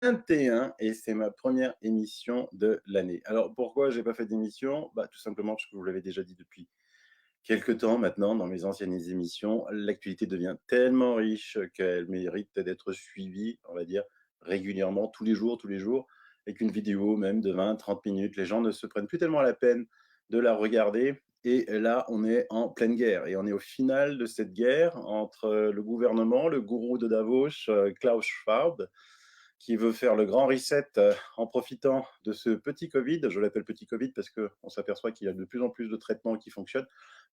21 et c'est ma première émission de l'année. Alors pourquoi j'ai pas fait d'émission? Bah, tout simplement parce que je vous l'avez déjà dit depuis quelque temps maintenant dans mes anciennes émissions, l'actualité devient tellement riche qu'elle mérite d'être suivie, on va dire, régulièrement, tous les jours, et qu'une vidéo même de 20-30 minutes, les gens ne se prennent plus tellement la peine de la regarder. Et là, on est en pleine guerre et on est au final de cette guerre entre le gouvernement, le gourou de Davos, Klaus Schwab, qui veut faire le grand reset en profitant de ce petit Covid. Je l'appelle petit Covid parce qu'on s'aperçoit qu'il y a de plus en plus de traitements qui fonctionnent,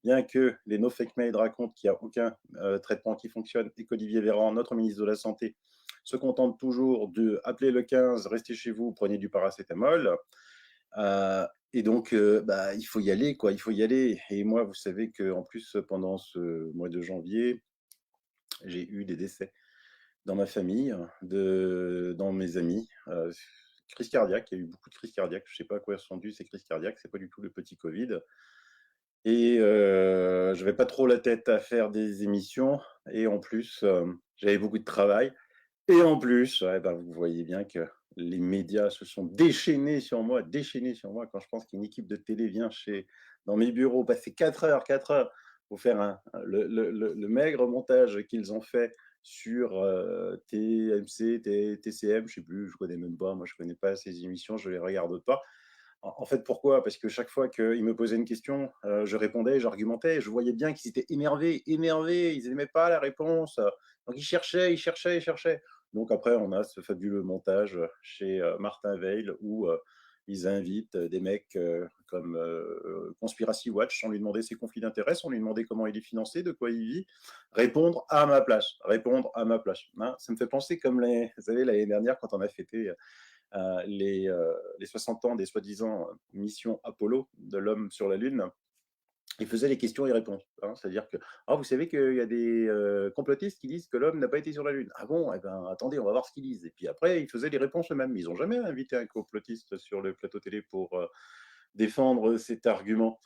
bien que les no fake made racontent qu'il n'y a aucun traitement qui fonctionne et qu'Olivier Véran, notre ministre de la Santé, se contente toujours de appeler le 15, restez chez vous, prenez du paracétamol. Et donc, bah, il faut y aller, quoi, il faut y aller. Et moi, vous savez qu'en plus, pendant ce mois de janvier, j'ai eu des décès dans ma famille, dans mes amis. Crise cardiaque, il y a eu beaucoup de crises cardiaques. Je ne sais pas à quoi sont dues ces crises cardiaques, c'est pas du tout le petit Covid. Et je n'avais pas trop la tête à faire des émissions. Et en plus, j'avais beaucoup de travail. Et en plus, ouais, bah, vous voyez bien que les médias se sont déchaînés sur moi quand je pense qu'une équipe de télé vient dans mes bureaux, passer 4 heures pour faire le maigre montage qu'ils ont fait sur TMC, TCM, je sais plus, je connais même pas, moi je connais pas ces émissions, je les regarde pas. En fait, pourquoi? Parce que chaque fois qu'ils me posaient une question, je répondais, j'argumentais, je voyais bien qu'ils étaient énervés, ils n'aimaient pas la réponse. Donc ils cherchaient. Donc après, on a ce fabuleux montage chez Martin Veil où ils invitent des mecs comme Conspiracy Watch sans lui demander ses conflits d'intérêts, sans lui demander comment il est financé, de quoi il vit, répondre à ma place. Hein, ça me fait penser comme vous savez, l'année dernière quand on a fêté les 60 ans des soi-disant missions Apollo de l'homme sur la Lune. Il faisait les questions et réponses. Hein, c'est-à-dire que, ah, vous savez qu'il y a des complotistes qui disent que l'homme n'a pas été sur la Lune. Ah bon, eh ben, attendez, on va voir ce qu'ils disent. Et puis après, ils faisaient les réponses eux-mêmes. Ils n'ont jamais invité un complotiste sur le plateau télé pour défendre cet argument.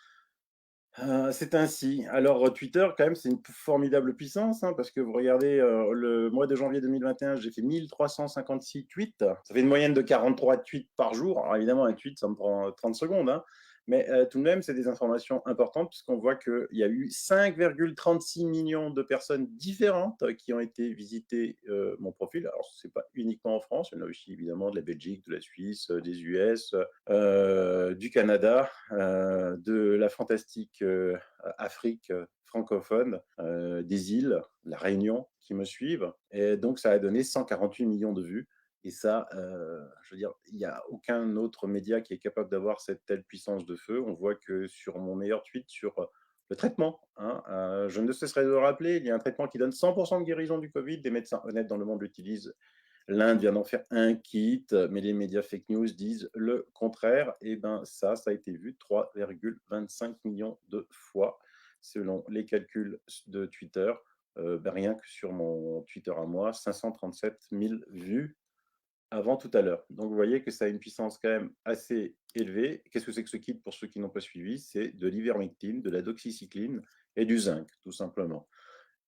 C'est ainsi. Alors, Twitter, quand même, c'est une formidable puissance, hein, parce que vous regardez, le mois de janvier 2021, j'ai fait 1 356 tweets. Ça fait une moyenne de 43 tweets par jour. Alors évidemment, un tweet, ça me prend 30 secondes, hein, mais tout de même, c'est des informations importantes puisqu'on voit qu'il y a eu 5,36 millions de personnes différentes qui ont été visiter mon profil. Alors, c'est pas uniquement en France, il y en a aussi évidemment de la Belgique, de la Suisse, des US, du Canada, de la fantastique Afrique francophone, des îles, la Réunion, qui me suivent. Et donc, ça a donné 148 millions de vues. Et ça, je veux dire, il n'y a aucun autre média qui est capable d'avoir cette telle puissance de feu. On voit que sur mon meilleur tweet, sur le traitement, hein, je ne cesserai de le rappeler, il y a un traitement qui donne 100% de guérison du Covid. Des médecins honnêtes dans le monde l'utilisent. L'Inde vient d'en faire un kit, mais les médias fake news disent le contraire. Et ben ça a été vu 3,25 millions de fois selon les calculs de Twitter. Ben rien que sur mon Twitter à moi, 537 000 vues avant tout à l'heure. Donc vous voyez que ça a une puissance quand même assez élevée. Qu'est-ce que c'est que ce kit pour ceux qui n'ont pas suivi? C'est de l'ivermectine, de la doxycycline et du zinc, tout simplement.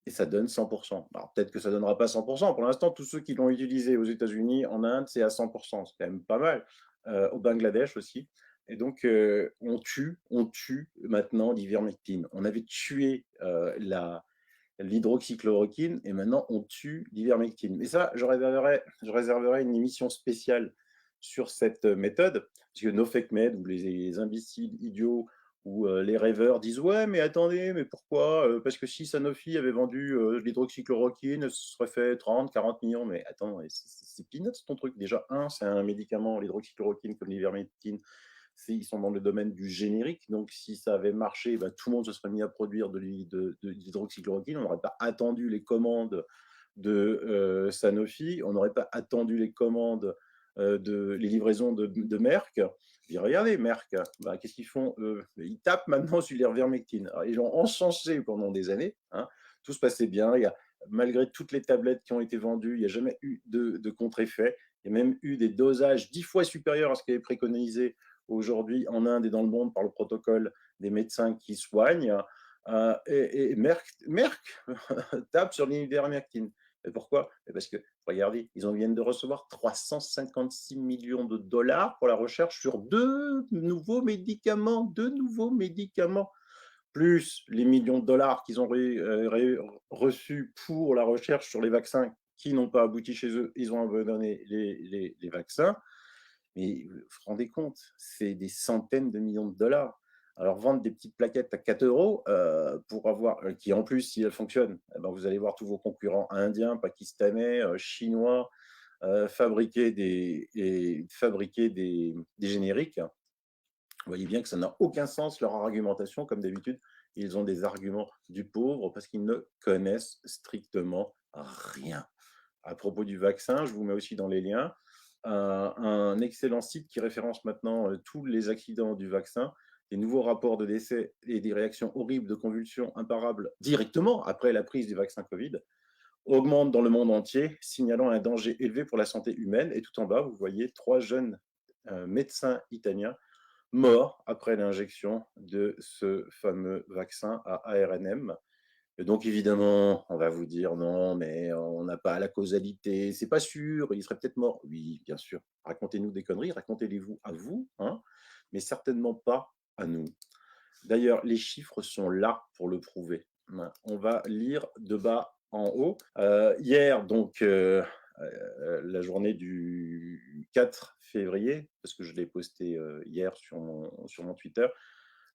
Et ça donne 100%. Alors peut-être que ça ne donnera pas 100%. Pour l'instant, tous ceux qui l'ont utilisé aux États-Unis, en Inde, c'est à 100%. C'est quand même pas mal. Au Bangladesh aussi. Et donc, on tue maintenant l'ivermectine. On avait tué l'hydroxychloroquine et maintenant on tue l'ivermectine. Mais ça, je réserverai une émission spéciale sur cette méthode, parce que nos fake med ou les imbéciles idiots ou les rêveurs disent ouais mais attendez mais pourquoi parce que si Sanofi avait vendu l'hydroxychloroquine ce serait fait 30-40 millions. Mais attends, c'est peanuts ton truc. Déjà c'est un médicament, l'hydroxychloroquine, comme l'ivermectine, ils sont dans le domaine du générique. Donc, si ça avait marché, bah, tout le monde se serait mis à produire de l'hydroxychloroquine. On n'aurait pas attendu les commandes de Sanofi. On n'aurait pas attendu les commandes les livraisons de Merck. Puis regardez, Merck, bah, qu'est-ce qu'ils font eux? Ils tapent maintenant sur l'ivermectine. Ils l'ont encensé pendant des années. Hein. Tout se passait bien. Malgré toutes les tablettes qui ont été vendues, il n'y a jamais eu de contre-effet. Il y a même eu des dosages 10 fois supérieurs à ce qui est préconisé aujourd'hui en Inde et dans le monde par le protocole des médecins qui soignent. Et Merck tape sur l'ivermectine. Et pourquoi? Parce que, regardez, viennent de recevoir 356 millions de dollars pour la recherche sur 2 nouveaux médicaments, plus les millions de dollars qu'ils ont reçus pour la recherche sur les vaccins qui n'ont pas abouti chez eux. Ils ont abandonné les vaccins. Mais vous vous rendez compte, c'est des centaines de millions de dollars. Alors vendre des petites plaquettes à 4 euros pour avoir, qui en plus, si elles fonctionnent, eh ben, vous allez voir tous vos concurrents indiens, pakistanais, chinois fabriquer des génériques. Vous voyez bien que ça n'a aucun sens, leur argumentation, comme d'habitude. Ils ont des arguments du pauvre parce qu'ils ne connaissent strictement rien. À propos du vaccin, je vous mets aussi dans les liens un excellent site qui référence maintenant tous les accidents du vaccin, des nouveaux rapports de décès et des réactions horribles de convulsions imparables directement après la prise du vaccin Covid, augmentent dans le monde entier, signalant un danger élevé pour la santé humaine. Et tout en bas, vous voyez 3 jeunes médecins italiens morts après l'injection de ce fameux vaccin à ARNM. Et donc, évidemment, on va vous dire non, mais on n'a pas la causalité, c'est pas sûr, il serait peut-être mort. Oui, bien sûr. Racontez-nous des conneries, racontez-les-vous à vous, hein, mais certainement pas à nous. D'ailleurs, les chiffres sont là pour le prouver. On va lire de bas en haut. Hier, donc, la journée du 4 février, parce que je l'ai posté hier sur mon Twitter,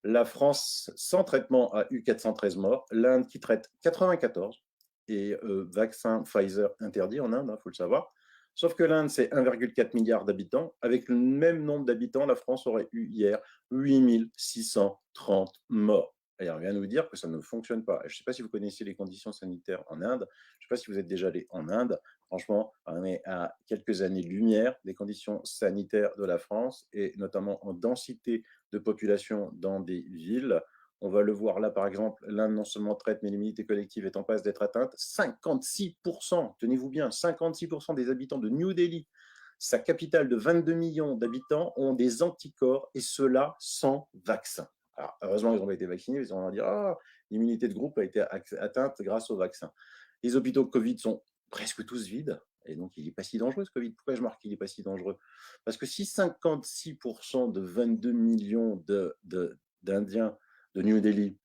la France, sans traitement, a eu 413 morts. L'Inde qui traite 94 et vaccin Pfizer interdit en Inde, il faut le savoir. Sauf que l'Inde, c'est 1,4 milliard d'habitants. Avec le même nombre d'habitants, la France aurait eu hier 8630 morts. Et on vient nous dire que ça ne fonctionne pas. Je ne sais pas si vous connaissez les conditions sanitaires en Inde. Je ne sais pas si vous êtes déjà allé en Inde. Franchement, on est à quelques années-lumière des conditions sanitaires de la France, et notamment en densité de population dans des villes. On va le voir là, par exemple, l'Inde non seulement traite, mais l'immunité collective est en passe d'être atteinte. 56%, tenez-vous bien, 56% des habitants de New Delhi, sa capitale de 22 millions d'habitants, ont des anticorps, et cela sans vaccin. Alors, heureusement, ils n'ont pas été vaccinés, ils vont dire ah, l'immunité de groupe a été atteinte grâce au vaccin. Les hôpitaux Covid sont presque tous vides, et donc il n'est pas si dangereux ce Covid. Pourquoi je marque qu'il n'est pas si dangereux? Parce que si 56% de 22 millions d'Indiens de New Delhi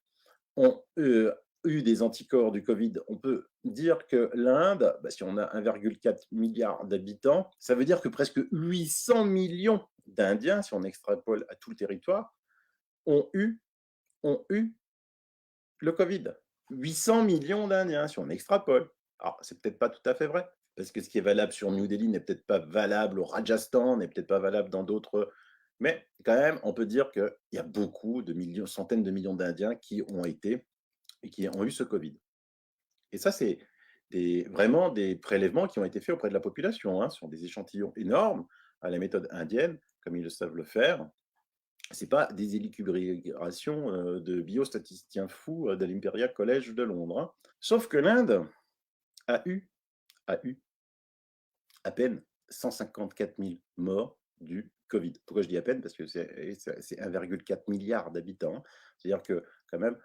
ont eu des anticorps du Covid, on peut dire que l'Inde, si on a 1,4 milliard d'habitants, ça veut dire que presque 800 millions d'Indiens, si on extrapole à tout le territoire, ont eu le Covid. 800 millions d'Indiens, si on extrapole. Alors, c'est peut-être pas tout à fait vrai, parce que ce qui est valable sur New Delhi n'est peut-être pas valable au Rajasthan, n'est peut-être pas valable dans d'autres. Mais quand même, on peut dire qu'il y a beaucoup de millions, centaines de millions d'Indiens qui ont été et qui ont eu ce Covid. Et ça, c'est vraiment des prélèvements qui ont été faits auprès de la population, sur des échantillons énormes, à la méthode indienne, comme ils le savent le faire. C'est pas des élucubrations de biostatisticiens fous de l'Imperial College de Londres. Sauf que l'Inde a eu à peine 154 000 morts du Covid. Pourquoi je dis à peine? Parce que c'est 1,4 milliard d'habitants. C'est-à-dire que quand même,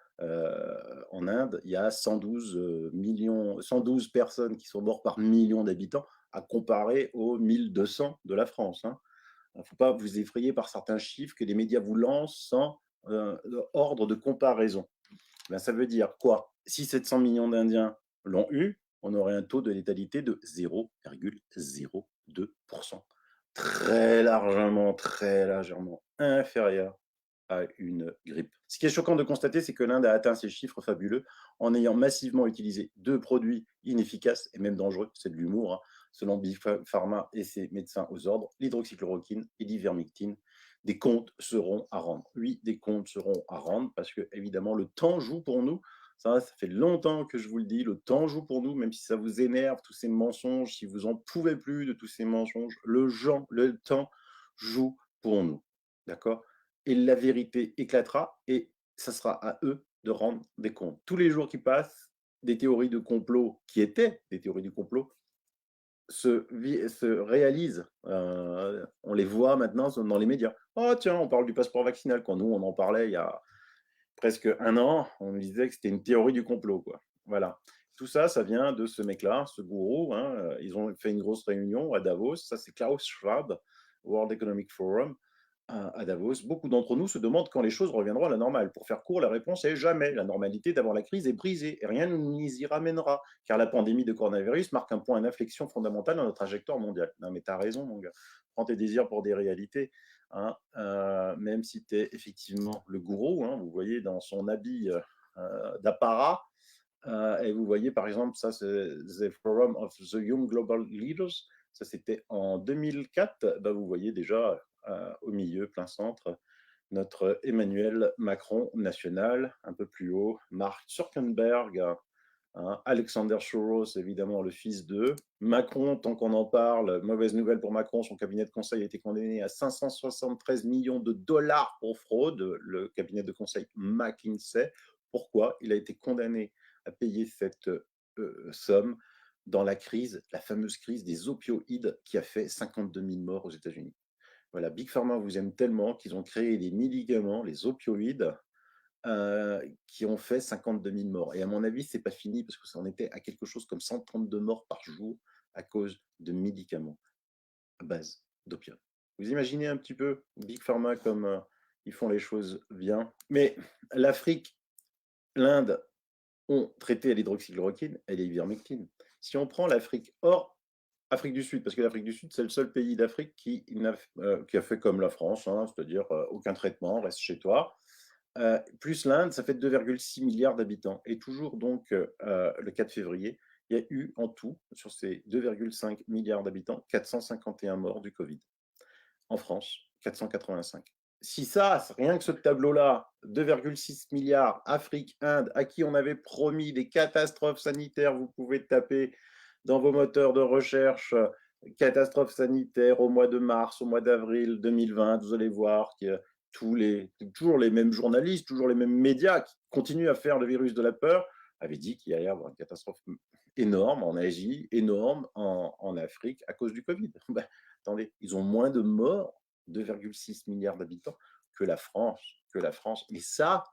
en Inde, il y a 112 personnes qui sont mortes par million d'habitants, à comparer aux 1200 de la France. Il ne faut pas vous effrayer par certains chiffres que les médias vous lancent sans ordre de comparaison. Ça veut dire quoi? Si 700 millions d'Indiens l'ont eu, on aurait un taux de létalité de 0,02%. Très largement inférieur à une grippe. Ce qui est choquant de constater, c'est que l'Inde a atteint ces chiffres fabuleux en ayant massivement utilisé 2 produits inefficaces et même dangereux, c'est de l'humour, selon Big Pharma et ses médecins aux ordres, l'hydroxychloroquine et l'ivermectine. Des comptes seront à rendre. Oui, des comptes seront à rendre, parce que évidemment le temps joue pour nous. Ça fait longtemps que je vous le dis, le temps joue pour nous, même si ça vous énerve, tous ces mensonges, si vous en pouvez plus de tous ces mensonges, le temps joue pour nous. D'accord? Et la vérité éclatera, et ça sera à eux de rendre des comptes. Tous les jours qui passent, des théories de complot qui étaient des théories du complot se réalisent. On les voit maintenant dans les médias. Oh tiens, on parle du passeport vaccinal. Quand nous, on en parlait il y a presque un an, on nous disait que c'était une théorie du complot, quoi. Voilà. Tout ça, ça vient de ce mec-là, ce gourou, hein, ils ont fait une grosse réunion à Davos, ça c'est Klaus Schwab, World Economic Forum, à Davos. Beaucoup d'entre nous se demandent quand les choses reviendront à la normale. Pour faire court, la réponse est jamais. La normalité d'avant la crise est brisée et rien ne nous y ramènera, car la pandémie de coronavirus marque un point d'inflexion fondamental dans notre trajectoire mondiale. Non mais t'as raison mon gars, prends tes désirs pour des réalités, hein, même si tu es effectivement le gourou, hein, vous voyez dans son habit d'apparat, et vous voyez, par exemple, ça, c'est The Forum of the Young Global Leaders. Ça, c'était en 2004. Bah, vous voyez déjà au milieu, plein centre, notre Emmanuel Macron national. Un peu plus haut, Mark Zuckerberg, hein, Alexander Soros, évidemment, le fils d'eux. Macron, tant qu'on en parle, mauvaise nouvelle pour Macron, son cabinet de conseil a été condamné à 573 millions de dollars pour fraude, le cabinet de conseil McKinsey. Pourquoi il a été condamné à payer cette somme dans la crise, la fameuse crise des opioïdes qui a fait 52 000 morts aux États-Unis. Voilà, Big Pharma vous aime tellement qu'ils ont créé des médicaments, les opioïdes, qui ont fait 52 000 morts. Et à mon avis, c'est pas fini parce que ça en était à quelque chose comme 132 morts par jour à cause de médicaments à base d'opium. Vous imaginez un petit peu Big Pharma comme ils font les choses bien. Mais l'Afrique, l'Inde ont traité à l'hydroxychloroquine et l'ivermectine. Si on prend l'Afrique hors Afrique du Sud, parce que l'Afrique du Sud, c'est le seul pays d'Afrique qui a fait comme la France, hein, c'est-à-dire aucun traitement, reste chez toi. Plus l'Inde, ça fait 2,6 milliards d'habitants. Et toujours donc le 4 février, il y a eu en tout, sur ces 2,5 milliards d'habitants, 451 morts du Covid. En France, 485. Si ça, rien que ce tableau-là, 2,6 milliards, Afrique, Inde, à qui on avait promis des catastrophes sanitaires, vous pouvez taper dans vos moteurs de recherche catastrophes sanitaires au mois de mars, au mois d'avril 2020, vous allez voir que toujours les mêmes journalistes, toujours les mêmes médias qui continuent à faire le virus de la peur, avaient dit qu'il allait y avoir une catastrophe énorme en Asie, énorme en Afrique à cause du Covid. Ben, attendez, ils ont moins de morts, 2,6 milliards d'habitants, que la France, que la France. Et ça,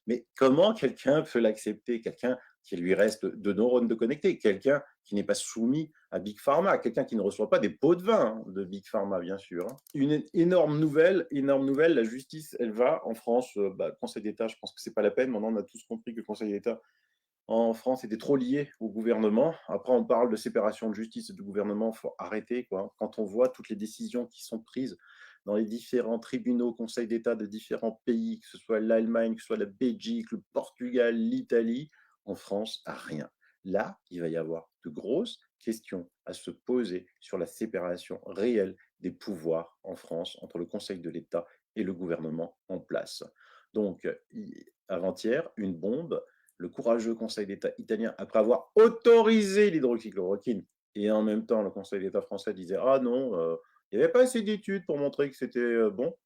mais comment quelqu'un peut l'accepter? Quelqu'un qui lui reste de neurones de connectés, quelqu'un qui n'est pas soumis à Big Pharma, quelqu'un qui ne reçoit pas des pots de vin de Big Pharma, bien sûr. Une énorme nouvelle, la justice, elle va en France, Conseil d'État, je pense que c'est pas la peine, maintenant on a tous compris que le Conseil d'État en France était trop lié au gouvernement. Après, on parle de séparation de justice et du gouvernement, il faut arrêter, quoi. Quand on voit toutes les décisions qui sont prises dans les différents tribunaux, conseils d'État de différents pays, que ce soit l'Allemagne, que ce soit la Belgique, le Portugal, l'Italie, en France, rien. Là, il va y avoir de grosses questions à se poser sur la séparation réelle des pouvoirs en France entre le Conseil de l'État et le gouvernement en place. Donc, avant-hier, une bombe, le courageux Conseil d'État italien, après avoir autorisé l'hydroxychloroquine, et en même temps, le Conseil d'État français disait « Ah non, il n'y avait pas assez d'études pour montrer que c'était bon »,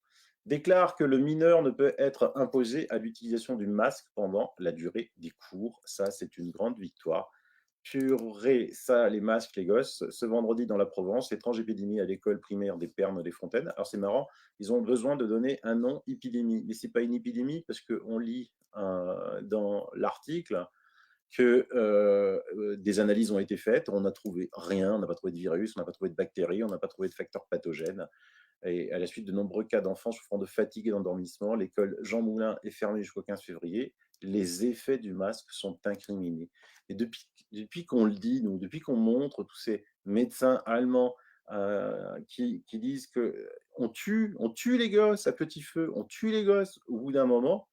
déclare que le mineur ne peut être imposé à l'utilisation du masque pendant la durée des cours. Ça, c'est une grande victoire. Purée, ça, les masques, les gosses. Ce vendredi, dans la Provence, étrange épidémie à l'école primaire des Pernes des Fontaines. Alors, c'est marrant, ils ont besoin de donner un nom épidémie. Mais ce n'est pas une épidémie parce qu'on lit dans l'article que des analyses ont été faites. On n'a trouvé rien, on n'a pas trouvé de virus, on n'a pas trouvé de bactéries, on n'a pas trouvé de facteurs pathogènes. Et à la suite de nombreux cas d'enfants souffrant de fatigue et d'endormissement, l'école Jean Moulin est fermée jusqu'au 15 février. Les effets du masque sont incriminés. Et depuis qu'on le dit, nous, depuis qu'on montre tous ces médecins allemands qui disent que on tue les gosses à petit feu, on tue les gosses, au bout d'un moment,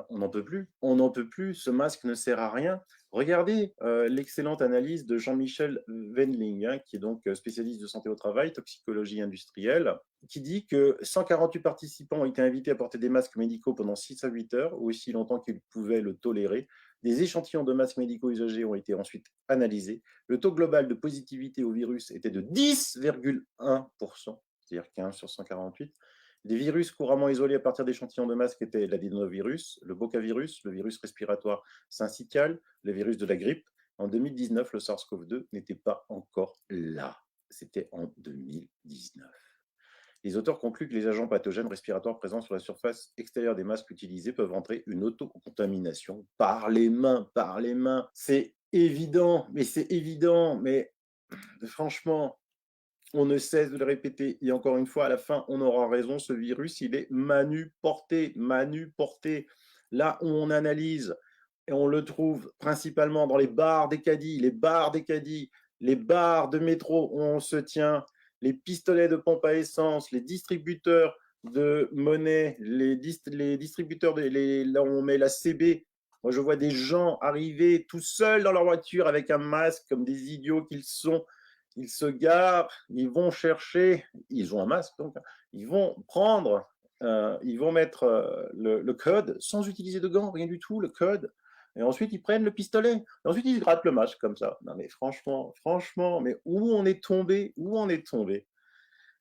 on n'en peut plus. On n'en peut plus. Ce masque ne sert à rien. Regardez l'excellente analyse de Jean-Michel Wendling, hein, qui est donc spécialiste de santé au travail, toxicologie industrielle, qui dit que 148 participants ont été invités à porter des masques médicaux pendant 6 à 8 heures, ou aussi longtemps qu'ils pouvaient le tolérer. Des échantillons de masques médicaux usagés ont été ensuite analysés. Le taux global de positivité au virus était de 10,1%, c'est-à-dire 15 sur 148. Les virus couramment isolés à partir d'échantillons de masques étaient l'adénovirus, le bocavirus, le virus respiratoire syncytial, le virus de la grippe. En 2019, le SARS-CoV-2 n'était pas encore là. C'était en 2019. Les auteurs concluent que les agents pathogènes respiratoires présents sur la surface extérieure des masques utilisés peuvent entrer une autocontamination par les mains. C'est évident, mais c'est évident, mais franchement, on ne cesse de le répéter et encore une fois, à la fin, on aura raison, ce virus, il est manuporté, manuporté. Là où on analyse et on le trouve principalement dans les bars des caddies, les bars des caddies, les bars de métro où on se tient, les pistolets de pompe à essence, les distributeurs de monnaie, les distributeurs là où on met la CB. Moi, je vois des gens arriver tout seuls dans leur voiture avec un masque, comme des idiots qu'ils sont. Ils se garent, ils vont chercher, ils ont un masque donc, ils vont prendre, ils vont mettre le code sans utiliser de gants, rien du tout, le code. Et ensuite, ils prennent le pistolet. Et ensuite, ils grattent le masque comme ça. Non, mais franchement, franchement, mais où on est tombé, où on est tombé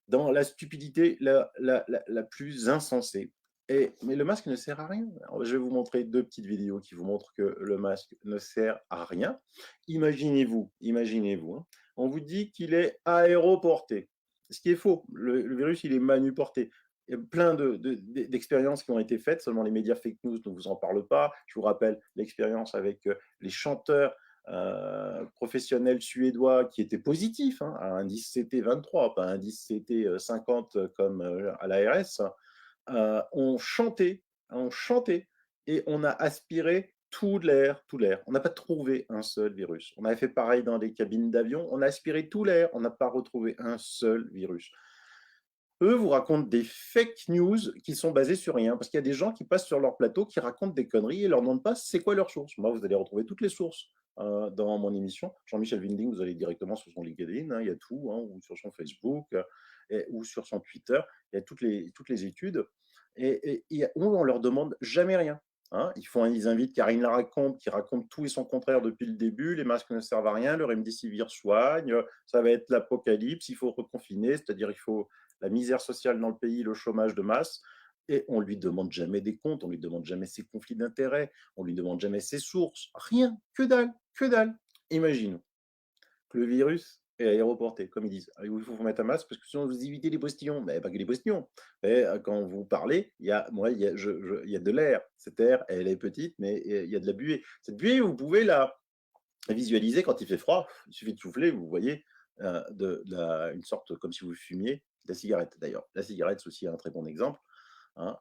dans la stupidité la plus insensée. Mais le masque ne sert à rien. Alors, je vais vous montrer deux petites vidéos qui vous montrent que le masque ne sert à rien. Imaginez-vous, imaginez-vous, hein, on vous dit qu'il est aéroporté. Ce qui est faux. Le virus, il est manuporté. Il y a plein d'expériences qui ont été faites, seulement les médias fake news ne vous en parlent pas. Je vous rappelle l'expérience avec les chanteurs professionnel suédois qui était positif, hein, à indice CT23, pas indice CT50 comme à l'ARS, on chantait et on a aspiré tout l'air, tout l'air. On n'a pas trouvé un seul virus. On avait fait pareil dans les cabines d'avion, on a aspiré tout l'air, on n'a pas retrouvé un seul virus. Eux vous racontent des fake news qui sont basées sur rien, parce qu'il y a des gens qui passent sur leur plateau, qui racontent des conneries et leur demandent pas c'est quoi leur source. Moi, vous allez retrouver toutes les sources dans mon émission. Jean-Michel Winding, vous allez directement sur son LinkedIn, hein, il y a tout, hein, ou sur son Facebook, ou sur son Twitter, il y a toutes les études. Et on leur demande jamais rien. Hein. Ils invitent Karine Laracombe qui raconte tout et son contraire depuis le début. Les masques ne servent à rien, le remdesivir soigne, ça va être l'apocalypse, il faut reconfiner, c'est-à-dire il faut la misère sociale dans le pays, le chômage de masse, et on lui demande jamais des comptes, on lui demande jamais ses conflits d'intérêts, on lui demande jamais ses sources, rien, que dalle, que dalle. Imaginons que le virus est aéroporté, comme ils disent. Il faut vous mettre un masque parce que sinon vous évitez les postillons. Mais pas que les postillons. Et quand vous parlez, il y a de l'air. Cette air, elle est petite, mais il y a de la buée. Cette buée, vous pouvez la visualiser quand il fait froid. Il suffit de souffler, vous voyez une sorte comme si vous fumiez de la cigarette. D'ailleurs, la cigarette, c'est aussi un très bon exemple. Hein.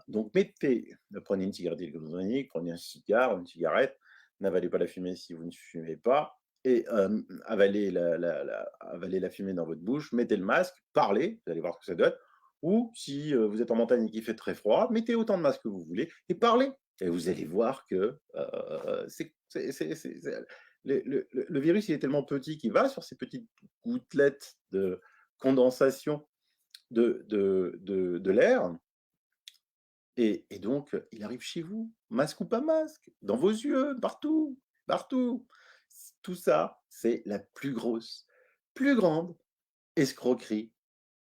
Donc, prenez une cigarette électronique, prenez un cigare, une cigarette, n'avalez pas la fumée si vous ne fumez pas, et avalez la fumée dans votre bouche, mettez le masque, parlez, vous allez voir ce que ça donne, ou si vous êtes en montagne et qu'il fait très froid, mettez autant de masques que vous voulez et parlez. Et vous allez voir que le virus il est tellement petit qu'il va sur ces petites gouttelettes de condensation de l'air. Et donc, il arrive chez vous, masque ou pas masque, dans vos yeux, partout, partout. Tout ça, c'est la plus grosse, plus grande escroquerie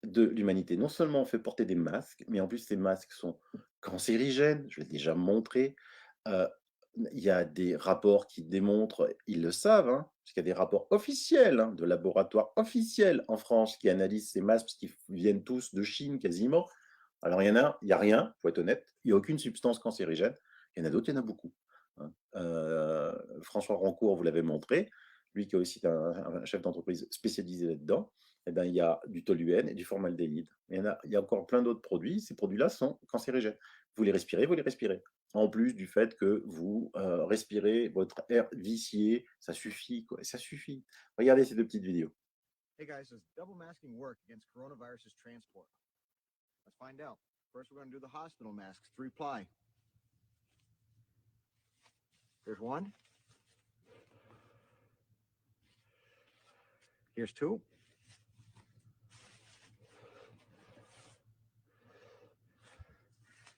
de l'humanité. Non seulement on fait porter des masques, mais en plus ces masques sont cancérigènes, je l'ai déjà montré. Heu, il y a des rapports qui démontrent, ils le savent, hein, parce qu'il y a des rapports officiels, hein, de laboratoires officiels en France qui analysent ces masques, parce qu'ils viennent tous de Chine quasiment. Alors il y a rien, faut être honnête, il y a aucune substance cancérigène. Il y en a d'autres, il y en a beaucoup, hein. François Rancourt vous l'avez montré, lui qui est aussi un chef d'entreprise spécialisé là-dedans. Eh ben, il y a du toluène et du formaldéhyde. Il y a encore plein d'autres produits. Ces produits-là sont cancérigènes. Vous les respirez, vous les respirez. En plus du fait que vous respirez votre air vicié, ça suffit, quoi. Ça suffit. Regardez ces deux petites vidéos. Hey guys, does double masking work against coronavirus's transport? Let's find out. First, we're going to do the hospital masks, 3-ply. Here's one. Here's two.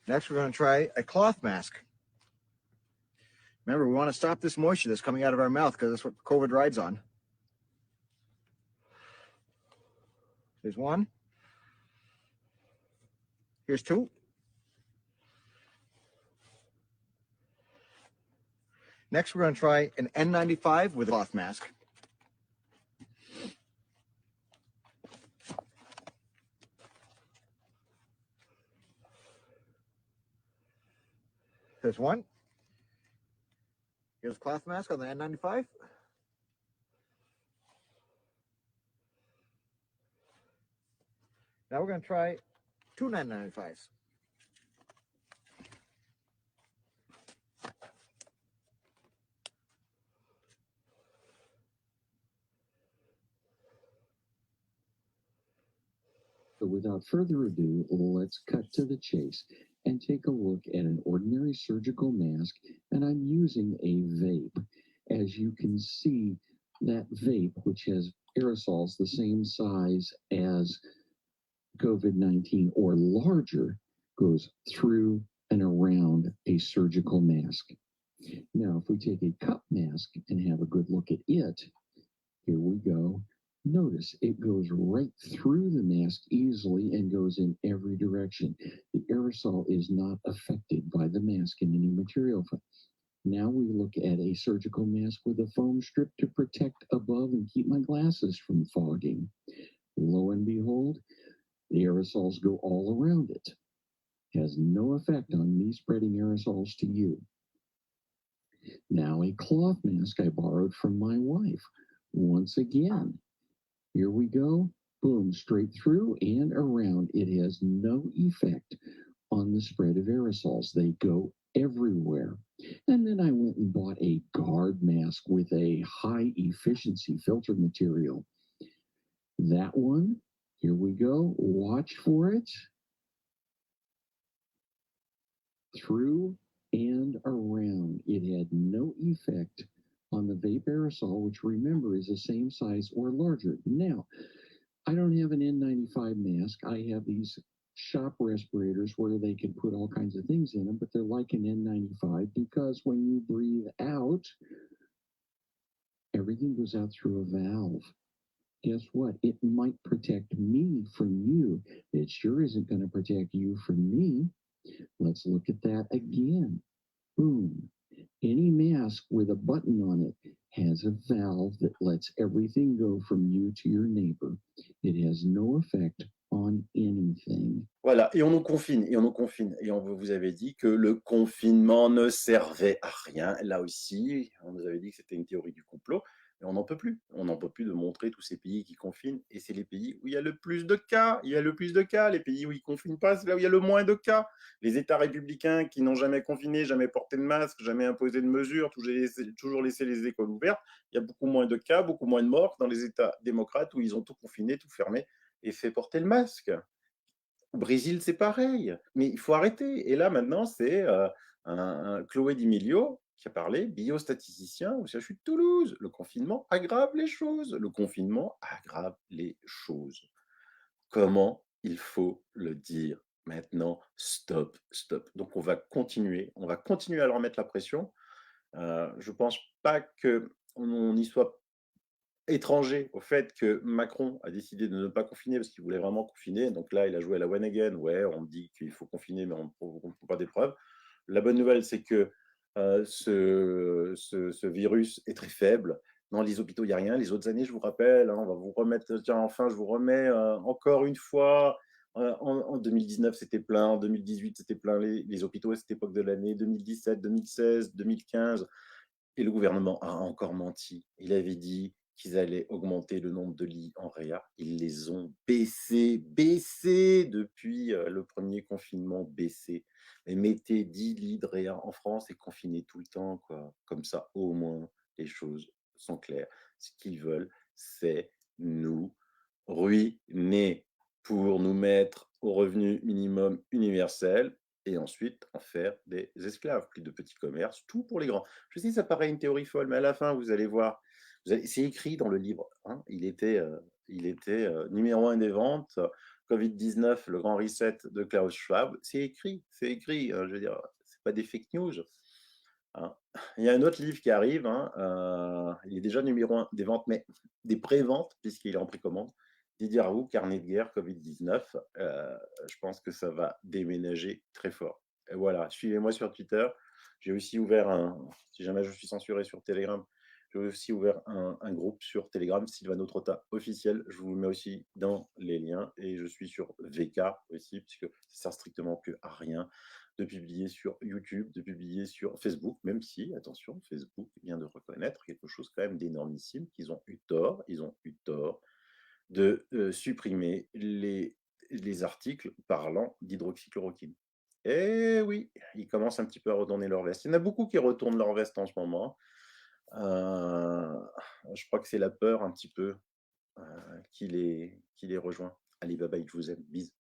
Next, we're going to try a cloth mask. Remember, we want to stop this moisture that's coming out of our mouth because that's what COVID rides on. Here's one. Here's two. Next, we're going to try an N95 with a cloth mask. There's one. Here's a cloth mask on the N95. Now we're going to try two N95s. So without further ado, let's cut to the chase and take a look at an ordinary surgical mask, and I'm using a vape. As you can see, that vape, which has aerosols the same size as COVID-19 or larger, goes through and around a surgical mask. Now, if we take a cup mask and have a good look at it, here we go. Notice it goes right through the mask easily and goes in every direction. The aerosol is not affected by the mask in any material. Now we look at a surgical mask with a foam strip to protect above and keep my glasses from fogging. Lo and behold, the aerosols go all around it. Has no effect on me spreading aerosols to you. Now a cloth mask I borrowed from my wife. Once again, here we go. Boom, straight through and around. It has no effect on the spread of aerosols. They go everywhere. And then I went and bought a guard mask with a high efficiency filter material. That one, here we go. Watch for it. Through and around. It had no effect on the vape aerosol, which remember is the same size or larger. Now, I don't have an N95 mask. I have these shop respirators where they can put all kinds of things in them, but they're like an N95 because when you breathe out, everything goes out through a valve. Guess what? It might protect me from you. It sure isn't going to protect you from me. Let's look at that again. Boom. Any mask with a button on it has a valve that lets everything go from you to your neighbor. It has no effect on anything. Voilà, et on nous confine, et on nous confine. Et on vous avait dit que le confinement ne servait à rien. Là aussi, on nous avait dit que c'était une théorie du complot, mais on n'en peut plus. On n'en peut plus de montrer tous ces pays qui confinent. Et c'est les pays où il y a le plus de cas. Il y a le plus de cas. Les pays où ils ne confinent pas, c'est là où il y a le moins de cas. Les États républicains qui n'ont jamais confiné, jamais porté de masque, jamais imposé de mesures, toujours laissé les écoles ouvertes, il y a beaucoup moins de cas, beaucoup moins de morts dans les États démocrates où ils ont tout confiné, tout fermé et fait porter le masque. Au Brésil, c'est pareil, mais il faut arrêter. Et là, maintenant, c'est Chloé Dimilio qui a parlé, biostatisticien au CHU de Toulouse. Le confinement aggrave les choses. Le confinement aggrave les choses. Comment il faut le dire maintenant? Stop, stop. Donc, on va continuer à leur mettre la pression. Je ne pense pas qu'on y soit étranger au fait que Macron a décidé de ne pas confiner parce qu'il voulait vraiment confiner. Donc là, il a joué à la one again. Ouais, on me dit qu'il faut confiner, mais on ne trouve pas des preuves. La bonne nouvelle, c'est que ce virus est très faible. Dans les hôpitaux, il n'y a rien. Les autres années, je vous rappelle, on va vous remettre, tiens, enfin, je vous remets encore une fois. En 2019, c'était plein. En 2018, c'était plein les hôpitaux à cette époque de l'année. 2017, 2016, 2015. Et le gouvernement a encore menti. Il avait dit qu'ils allaient augmenter le nombre de lits en réa. Ils les ont baissés depuis le premier confinement, baissé. Mais mettez 10 lits de réa en France et confinez tout le temps, quoi. Comme ça, au moins, les choses sont claires. Ce qu'ils veulent, c'est nous ruiner pour nous mettre au revenu minimum universel et ensuite en faire des esclaves. Plus de petits commerces, tout pour les grands. Je sais, ça paraît une théorie folle, mais à la fin, vous allez voir, c'est écrit dans le livre, hein, il était numéro 1 des ventes, Covid-19, le grand reset de Klaus Schwab, c'est écrit, je veux dire, c'est pas des fake news. Hein. Il y a un autre livre qui arrive, hein, il est déjà numéro 1 des ventes, mais des pré-ventes, puisqu'il est en précommande. Didier Raoult, carnet de guerre, Covid-19. Je pense que ça va déménager très fort. Et voilà, suivez-moi sur Twitter. J'ai aussi ouvert si jamais je suis censuré sur Telegram, j'ai aussi ouvert un groupe sur Telegram, Sylvano Trotta officiel. Je vous le mets aussi dans les liens. Et je suis sur VK aussi, puisque ça sert strictement que à rien. de publier sur YouTube, de publier sur Facebook, même si, attention, Facebook vient de reconnaître quelque chose quand même d'énormissime, qu'ils ont eu tort, de supprimer les articles parlant d'hydroxychloroquine. Eh oui, ils commencent un petit peu à retourner leur veste. Il y en a beaucoup qui retournent leur veste en ce moment. Je crois que c'est la peur un petit peu qui les rejoint. Allez, bye bye, je vous aime, bisous.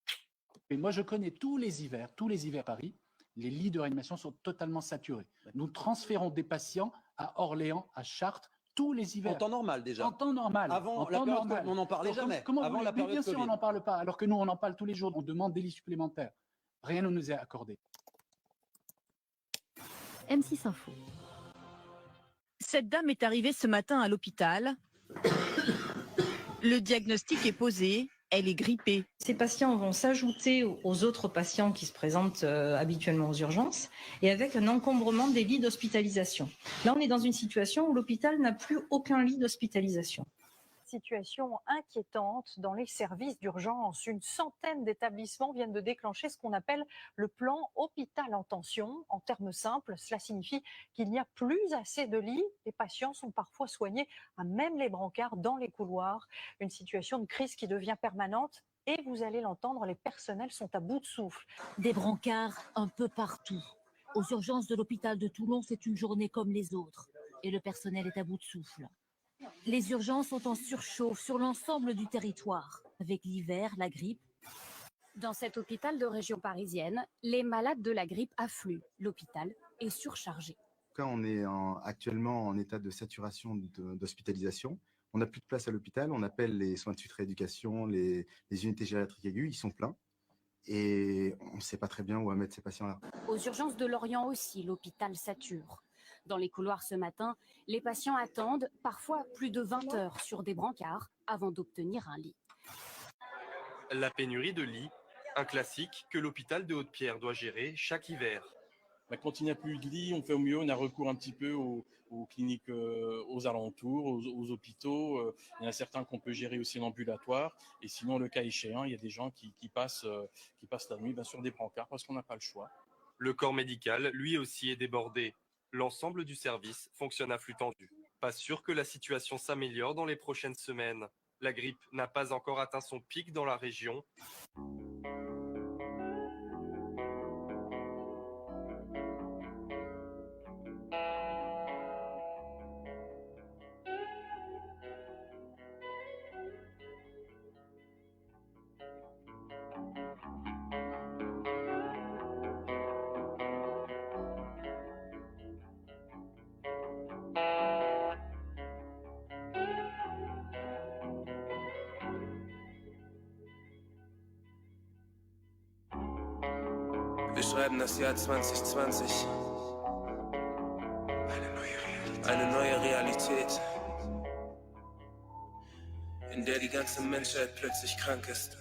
Et moi, je connais tous les hivers à Paris, les lits de réanimation sont totalement saturés. Nous transférons des patients à Orléans, à Chartres, tous les hivers. En temps normal déjà. En temps normal. Avant en la temps période, normal. on n'en parlait jamais. Comment Avant la période bien sûr, on Covid. n'en parle pas, alors que nous, on en parle tous les jours. On demande des lits supplémentaires. Rien ne nous est accordé. M6 Info. Cette dame est arrivée ce matin à l'hôpital. Le diagnostic est posé. Elle est grippée. Ces patients vont s'ajouter aux autres patients qui se présentent habituellement aux urgences et avec un encombrement des lits d'hospitalisation. Là, on est dans une situation où l'hôpital n'a plus aucun lit d'hospitalisation. Situation inquiétante dans les services d'urgence. Une centaine d'établissements viennent de déclencher ce qu'on appelle le plan hôpital en tension. En termes simples, cela signifie qu'il n'y a plus assez de lits. Les patients sont parfois soignés à même les brancards dans les couloirs. Une situation de crise qui devient permanente. Et vous allez l'entendre, les personnels sont à bout de souffle. Des brancards un peu partout. Aux urgences de l'hôpital de Toulon, c'est une journée comme les autres. Et le personnel est à bout de souffle. Les urgences sont en surchauffe sur l'ensemble du territoire, avec l'hiver, la grippe. Dans cet hôpital de région parisienne, les malades de la grippe affluent. L'hôpital est surchargé. Quand on est actuellement en état de saturation d'hospitalisation, on n'a plus de place à l'hôpital, on appelle les soins de suite rééducation, les unités gériatriques aiguës, ils sont pleins. Et on ne sait pas très bien où mettre ces patients-là. Aux urgences de Lorient aussi, l'hôpital sature. Dans les couloirs ce matin, les patients attendent parfois plus de 20 heures sur des brancards avant d'obtenir un lit. La pénurie de lits, un classique que l'hôpital de Haute-Pierre doit gérer chaque hiver. Quand il n'y a plus de lits, on fait au mieux, on a recours un petit peu aux cliniques aux alentours, aux hôpitaux. Il y en a certains qu'on peut gérer aussi en ambulatoire. Et sinon, le cas échéant, il y a des gens qui passent la nuit sur des brancards parce qu'on n'a pas le choix. Le corps médical, lui aussi, est débordé. L'ensemble du service fonctionne à flux tendu. Pas sûr que la situation s'améliore dans les prochaines semaines. La grippe n'a pas encore atteint son pic dans la région. Wir schreiben das Jahr 2020. Eine neue Realität, in der die ganze Menschheit plötzlich krank ist.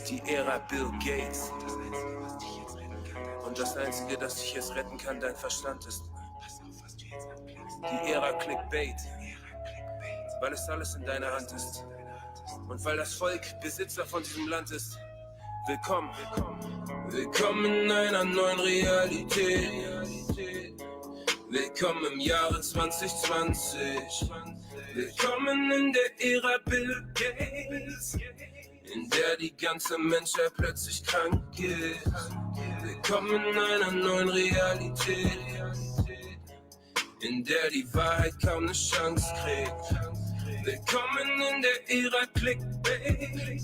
Die Ära Bill Gates. Und das Einzige, das dich jetzt retten kann, dein Verstand ist. Die Ära Clickbait, weil es alles in deiner Hand ist. Und weil das Volk Besitzer von diesem Land ist. Willkommen, willkommen in einer neuen Realität. Willkommen im Jahre 2020. Willkommen in der Ära Bill Gates, in der die ganze Menschheit plötzlich krank ist. Willkommen in einer neuen Realität, in der die Wahrheit kaum eine Chance kriegt. Willkommen in der Ära Clickbait.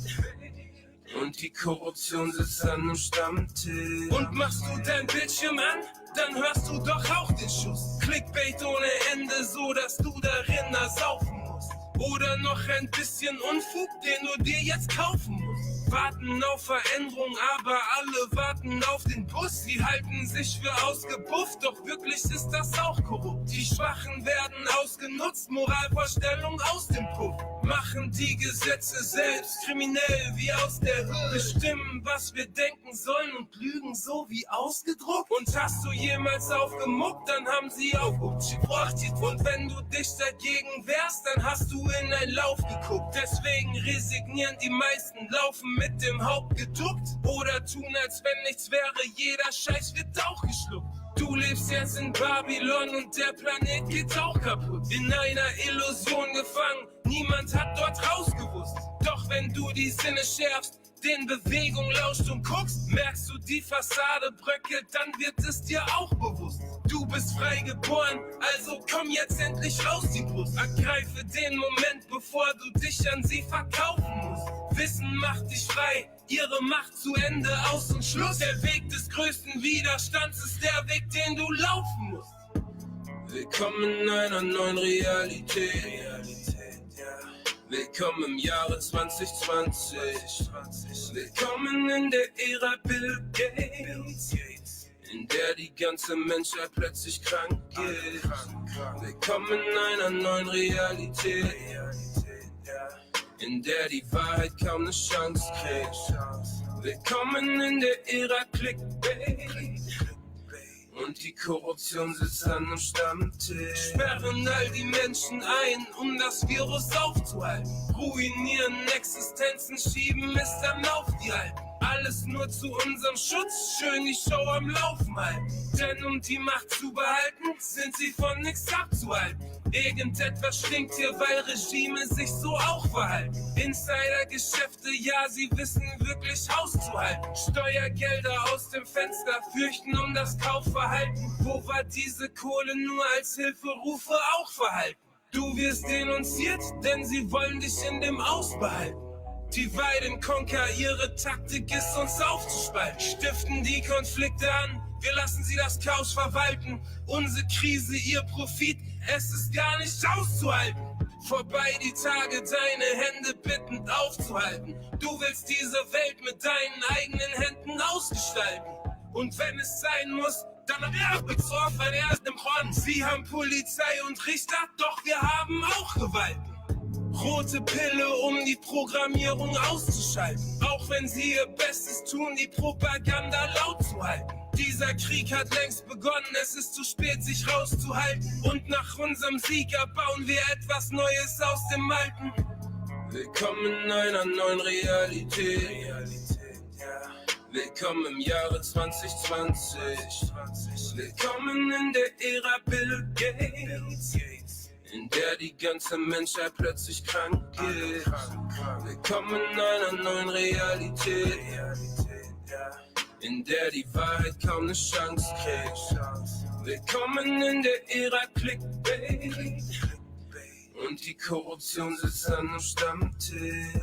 Und die Korruption sitzt an dem Stammtisch. Und machst du dein Bildschirm an, dann hörst du doch auch den Schuss. Clickbait ohne Ende, so dass du darin ersaufen musst. Oder noch ein bisschen Unfug, den du dir jetzt kaufen musst. Warten auf Veränderung, aber alle warten auf den Bus. Sie halten sich für ausgebufft, doch wirklich ist das auch korrupt. Die Schwachen werden ausgenutzt, Moralvorstellung aus dem Puff. Machen die Gesetze selbst kriminell wie aus der Hölle. Bestimmen, was wir denken sollen und lügen so wie ausgedruckt. Und hast du jemals aufgemuckt, dann haben sie aufgebracht. Und wenn du dich dagegen wehrst, dann hast du in ein Lauf geguckt. Deswegen resignieren die meisten, laufen mit dem Haupt geduckt oder tun, als wenn nichts wäre, jeder Scheiß wird auch geschluckt. Du lebst jetzt in Babylon und der Planet geht auch kaputt. In einer Illusion gefangen, niemand hat dort rausgewusst. Doch wenn du die Sinne schärfst, den Bewegung lauscht und guckst, merkst du, die Fassade bröckelt, dann wird es dir auch bewusst. Du bist frei geboren, also komm jetzt endlich raus die Brust. Ergreife den Moment, bevor du dich an sie verkaufen musst. Wissen macht dich frei, ihre Macht zu Ende, aus und Schluss. Der Weg des größten Widerstands ist der Weg, den du laufen musst. Willkommen in einer neuen Realität. Willkommen im Jahre 2020. Willkommen in der Ära Bill Gates, in der die ganze Menschheit plötzlich krank ist. Willkommen in einer neuen Realität, in der die Wahrheit kaum eine Chance kriegt. Willkommen in der Ära Clickbait. Und die Korruption sitzt an dem Stammtisch. Sperren all die Menschen ein, um das Virus aufzuhalten. Ruinieren Existenzen, schieben es dann auf die Alten. Alles nur zu unserem Schutz, schön die Show am Laufen halten. Denn um die Macht zu behalten, sind sie von nichts abzuhalten. Irgendetwas stinkt hier, weil Regime sich so auch verhalten. Insidergeschäfte, ja, sie wissen wirklich Haus zu halten. Steuergelder aus dem Fenster fürchten um das Kaufverhalten. Wo war diese Kohle nur als Hilferufe auch verhalten? Du wirst denunziert, denn sie wollen dich in dem Aus behalten. Divide and Conquer, ihre Taktik ist uns aufzuspalten. Stiften die Konflikte an, wir lassen sie das Chaos verwalten. Unsere Krise, ihr Profit, es ist gar nicht auszuhalten. Vorbei die Tage, deine Hände bittend aufzuhalten. Du willst diese Welt mit deinen eigenen Händen ausgestalten. Und wenn es sein muss, dann betroffen erst im Horn. Sie haben Polizei und Richter, doch wir haben auch Gewalten. Rote Pille, um die Programmierung auszuschalten. Auch wenn sie ihr Bestes tun, die Propaganda laut zu halten. Dieser Krieg hat längst begonnen, es ist zu spät, sich rauszuhalten. Und nach unserem Sieg erbauen wir etwas Neues aus dem Alten. Willkommen in einer neuen Realität. Willkommen im Jahre 2020. Willkommen in der Ära Bill Gates, in der die ganze Menschheit plötzlich krank ist. Willkommen in einer neuen Realität, in der die Wahrheit kaum eine Chance kriegt. Willkommen in der Ära Clickbait. Und die Korruption sitzt an dem Stammtisch.